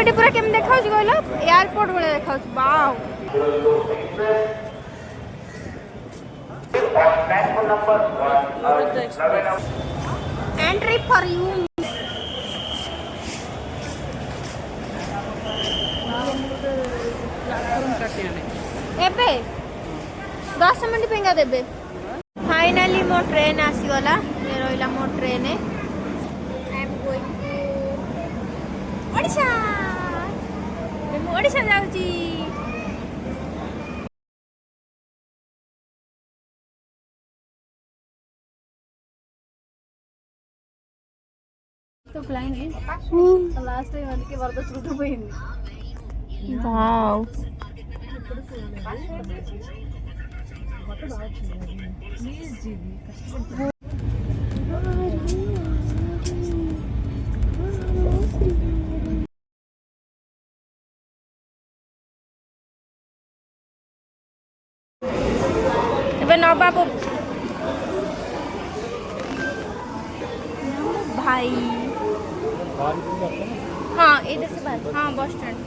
ଏଠି ପୁରା କେମିତି ଦେଖାଉଛି କହିଲ ଏୟାରପୋର୍ଟ ଭଳିଆ ଦେଖାଉଛି ବାଓ एंट्री फॉर यू एबे 10 मिनट पेंगा देबे फाइनली मो ट्रेन आसीगला ये रहिला मो train I am going to Odisha मो ओडिशा जाउची तो flying is the last time మనకి వరద చుట్టుపోయింది వావ్ ଏବେ ନବାବୁ भाई हाँ इधर से बाहर हाँ बस स्टैंड